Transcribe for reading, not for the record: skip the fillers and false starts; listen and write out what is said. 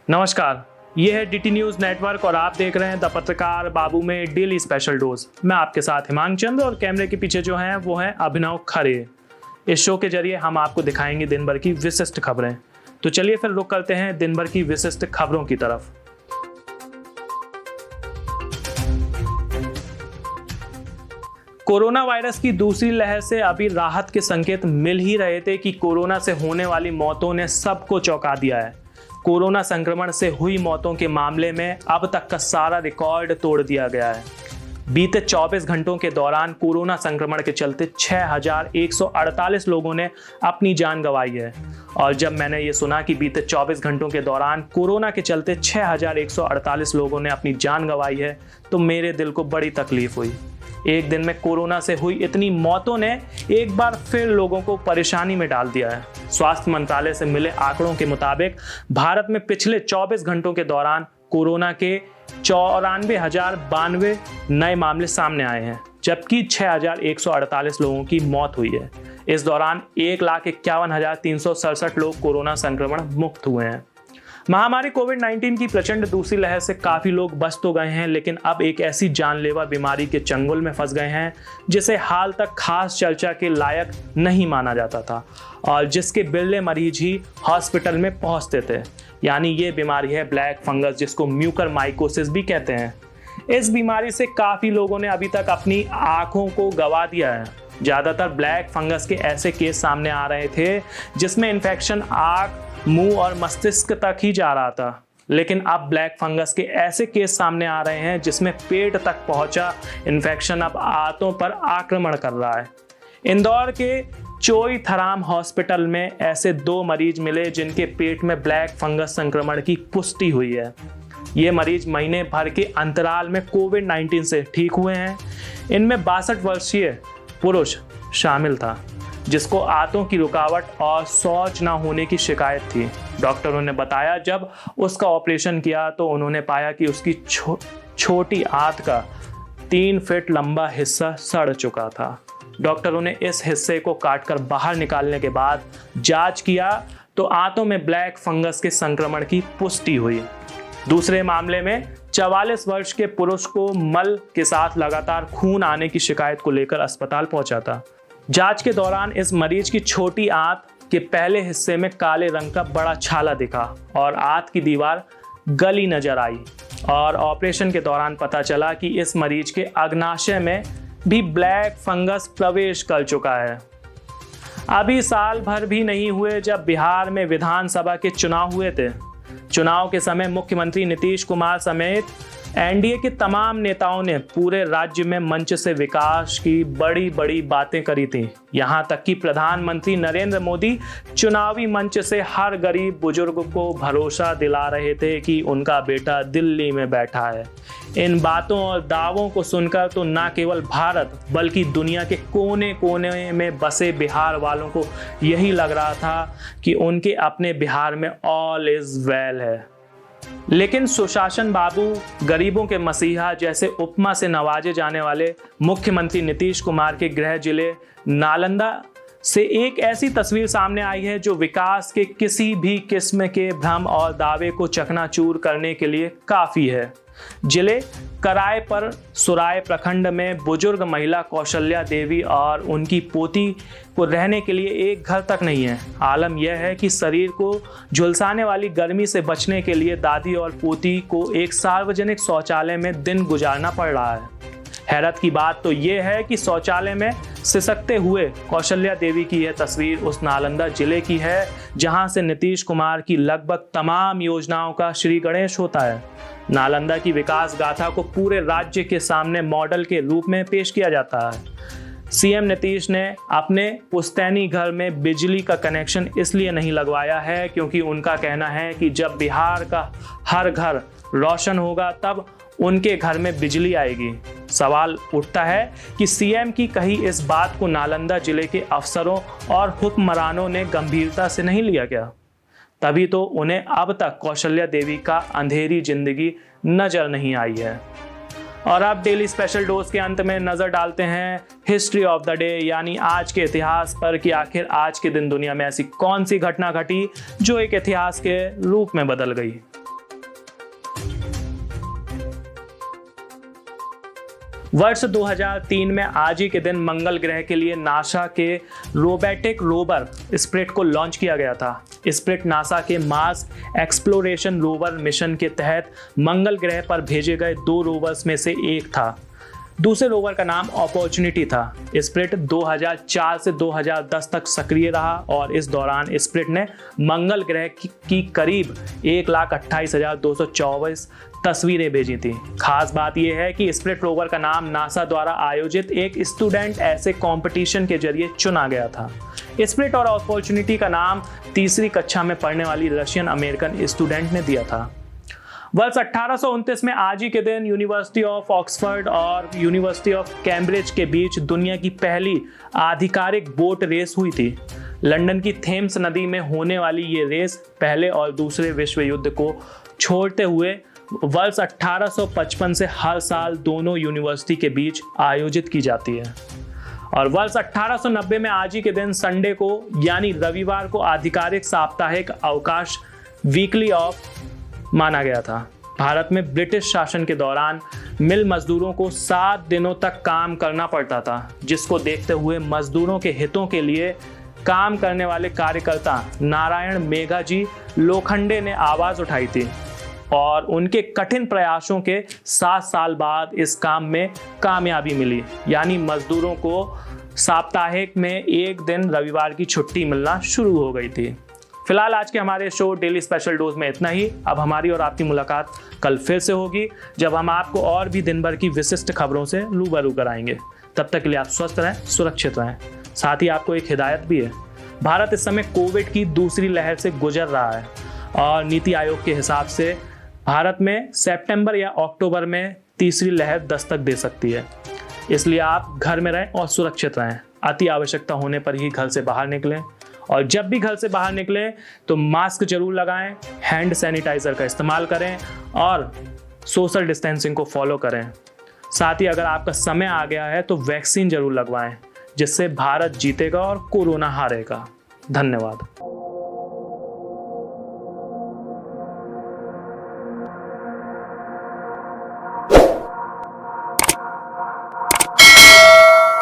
नमस्कार, ये है डीटी न्यूज नेटवर्क और आप देख रहे हैं द पत्रकार बाबू में डेली स्पेशल डोज। मैं आपके साथ हिमांक चंद्र और कैमरे के पीछे जो हैं वो हैं अभिनव खरे। इस शो के जरिए हम आपको दिखाएंगे दिन भर की विशिष्ट खबरें। तो चलिए फिर रुक करते हैं दिन भर की विशिष्ट खबरों की तरफ। कोरोना वायरस की दूसरी लहर से अभी राहत के संकेत मिल ही रहे थे कि कोरोना से होने वाली मौतों ने सबको चौंका दिया है। कोरोना संक्रमण से हुई मौतों के मामले में अब तक का सारा रिकॉर्ड तोड़ दिया गया है। बीते 24 घंटों के दौरान कोरोना संक्रमण के चलते 6148 लोगों ने अपनी जान गंवाई है। और जब मैंने ये सुना कि बीते 24 घंटों के दौरान कोरोना के चलते 6148 लोगों ने अपनी जान गंवाई है तो मेरे दिल को बड़ी तकलीफ हुई। एक दिन में कोरोना से हुई इतनी मौतों ने एक बार फिर लोगों को परेशानी में डाल दिया है। स्वास्थ्य मंत्रालय से मिले आंकड़ों के मुताबिक भारत में पिछले 24 घंटों के दौरान कोरोना के 94,092 नए मामले सामने आए हैं, जबकि 6148 लोगों की मौत हुई है। इस दौरान 1,51,367 लोग कोरोना संक्रमण मुक्त हुए हैं। महामारी कोविड-19 की प्रचंड दूसरी लहर से काफी लोग बच तो गए हैं, लेकिन अब एक ऐसी जानलेवा बीमारी के चंगुल में फंस गए हैं जिसे हाल तक खास चर्चा के लायक नहीं माना जाता था और जिसके बिरले मरीज ही हॉस्पिटल में पहुंचते थे। यानी ये बीमारी है ब्लैक फंगस, जिसको म्यूकरमाइकोसिस भी कहते हैं। इस बीमारी से काफी लोगों ने अभी तक अपनी आंखों को गंवा दिया है। ज्यादातर ब्लैक फंगस के ऐसे केस सामने आ रहे थे जिसमें इन्फेक्शन आंख, मुंह और मस्तिष्क तक ही जा रहा था, लेकिन अब ब्लैक फंगस के ऐसे केस सामने आ रहे हैं जिसमें पेट तक पहुंचा इन्फेक्शन अब आंतों पर आक्रमण कर रहा है। इंदौर के चोईथराम हॉस्पिटल में ऐसे 2 मरीज मिले जिनके पेट में ब्लैक फंगस संक्रमण की पुष्टि हुई है। ये मरीज महीने भर के अंतराल में कोविड-19 से ठीक हुए हैं। इनमें 62 वर्षीय पुरुष शामिल था जिसको आंतों की रुकावट और शौच न होने की शिकायत थी। डॉक्टरों ने बताया जब उसका ऑपरेशन किया तो उन्होंने पाया कि उसकी छोटी आंत का 3 फीट लंबा हिस्सा सड़ चुका था। डॉक्टरों ने इस हिस्से को काटकर बाहर निकालने के बाद जांच किया तो आंतों में ब्लैक फंगस के संक्रमण की पुष्टि हुई। दूसरे मामले में 44 वर्ष के पुरुष को मल के साथ लगातार खून आने की शिकायत को लेकर अस्पताल पहुंचा था। जांच के दौरान इस मरीज की छोटी आंत के पहले हिस्से में काले रंग का बड़ा छाला दिखा और आंत की दीवार गली नजर आई और ऑपरेशन के दौरान पता चला कि इस मरीज के अग्नाशय में भी ब्लैक फंगस प्रवेश कर चुका है। अभी साल भर भी नहीं हुए जब बिहार में विधानसभा के चुनाव हुए थे। चुनाव के समय मुख्यमंत्री नीतीश कुमार समेत एनडीए के तमाम नेताओं ने पूरे राज्य में मंच से विकास की बड़ी बड़ी बातें करी थी। यहाँ तक कि प्रधानमंत्री नरेंद्र मोदी चुनावी मंच से हर गरीब बुजुर्ग को भरोसा दिला रहे थे कि उनका बेटा दिल्ली में बैठा है। इन बातों और दावों को सुनकर तो न केवल भारत बल्कि दुनिया के कोने कोने में बसे बिहार वालों को यही लग रहा था कि उनके अपने बिहार में ऑल इज वेल है। लेकिन सुशासन बाबू, गरीबों के मसीहा जैसे उपमा से नवाजे जाने वाले मुख्यमंत्री नीतीश कुमार के गृह जिले नालंदा से एक ऐसी तस्वीर सामने आई है जो विकास के किसी भी किस्म के भ्रम और दावे को चकनाचूर करने के लिए काफी है। जिले कराय पर सुराय प्रखंड में बुजुर्ग महिला कौशल्या देवी और उनकी पोती को रहने के लिए एक घर तक नहीं है। आलम यह है कि शरीर को झुलसाने वाली गर्मी से बचने के लिए दादी और पोती को एक सार्वजनिक शौचालय में दिन गुजारना पड़ रहा है। हैरत की बात तो यह है कि शौचालय में सिसकते हुए कौशल्या देवी की यह तस्वीर उस नालंदा जिले की है जहां से नीतीश कुमार की लगभग तमाम योजनाओं का श्री गणेश होता है। नालंदा की विकास गाथा को पूरे राज्य के सामने मॉडल के रूप में पेश किया जाता है। सीएम नीतीश ने अपने पुश्तैनी घर में बिजली का कनेक्शन इसलिए नहीं लगवाया है क्योंकि उनका कहना है कि जब बिहार का हर घर रोशन होगा तब उनके घर में बिजली आएगी। सवाल उठता है कि सीएम की कही इस बात को नालंदा जिले के अफसरों और हुक्मरानों ने गंभीरता से नहीं लिया क्या? तभी तो उन्हें अब तक कौशल्या देवी का अंधेरी जिंदगी नजर नहीं आई है। और अब डेली स्पेशल डोज के अंत में नजर डालते हैं हिस्ट्री ऑफ द डे, यानी आज के इतिहास पर कि आखिर आज के दिन दुनिया में ऐसी कौन सी घटना घटी जो एक इतिहास के रूप में बदल गई। वर्ष 2003 में आज ही के दिन मंगल ग्रह के लिए नासा के रोबोटिक रोवर स्पिरिट को लॉन्च किया गया था। स्पिरिट नासा के मार्स एक्सप्लोरेशन रोवर मिशन के तहत मंगल ग्रह पर भेजे गए 2 रोवर्स में से एक था। दूसरे रोवर का नाम अपॉर्चुनिटी था। स्पिरिट 2004 से 2010 तक सक्रिय रहा और इस दौरान स्पिरिट ने मंगल ग्रह की करीब 1,28,224 तस्वीरें भेजी थी। खास बात यह है कि स्पिरिट रोवर का नाम नासा द्वारा आयोजित एक स्टूडेंट ऐसे कंपटीशन के जरिए चुना गया था। स्पिरिट और अपॉर्चुनिटी का नाम तीसरी कक्षा में पढ़ने वाली रशियन अमेरिकन स्टूडेंट ने दिया था। वर्ष 1829 में आज ही के दिन यूनिवर्सिटी ऑफ ऑक्सफोर्ड और यूनिवर्सिटी ऑफ कैम्ब्रिज के बीच दुनिया की पहली आधिकारिक बोट रेस हुई थी। लंदन की थेम्स नदी में होने वाली ये रेस पहले और दूसरे विश्व युद्ध को छोड़ते हुए वर्ष 1855 से हर साल दोनों यूनिवर्सिटी के बीच आयोजित की जाती है। और वर्ष 1890 में आज ही के दिन संडे को यानी रविवार को आधिकारिक साप्ताहिक अवकाश वीकली ऑफ माना गया था। भारत में ब्रिटिश शासन के दौरान मिल मजदूरों को 7 दिनों तक काम करना पड़ता था, जिसको देखते हुए मजदूरों के हितों के लिए काम करने वाले कार्यकर्ता नारायण मेघाजी लोखंडे ने आवाज उठाई थी और उनके कठिन प्रयासों के 7 साल बाद इस काम में कामयाबी मिली, यानी मजदूरों को साप्ताहिक में एक दिन रविवार की छुट्टी मिलना शुरू हो गई थी। फिलहाल आज के हमारे शो डेली स्पेशल डोज में इतना ही। अब हमारी और आपकी मुलाकात कल फिर से होगी, जब हम आपको और भी दिन भर की विशिष्ट खबरों से रूबरू कराएंगे। तब तक के लिए आप स्वस्थ रहें, सुरक्षित रहें। साथ ही आपको एक हिदायत भी है। भारत इस समय कोविड की दूसरी लहर से गुजर रहा है और नीति आयोग के हिसाब से भारत में सितंबर या अक्टूबर में तीसरी लहर दस्तक दे सकती है। इसलिए आप घर में रहें और सुरक्षित रहें। अति आवश्यकता होने पर ही घर से बाहर निकलें और जब भी घर से बाहर निकलें तो मास्क जरूर लगाएं, हैंड सैनिटाइजर का इस्तेमाल करें और सोशल डिस्टेंसिंग को फॉलो करें। साथ ही अगर आपका समय आ गया है तो वैक्सीन जरूर लगवाएं, जिससे भारत जीतेगा और कोरोना हारेगा। धन्यवाद।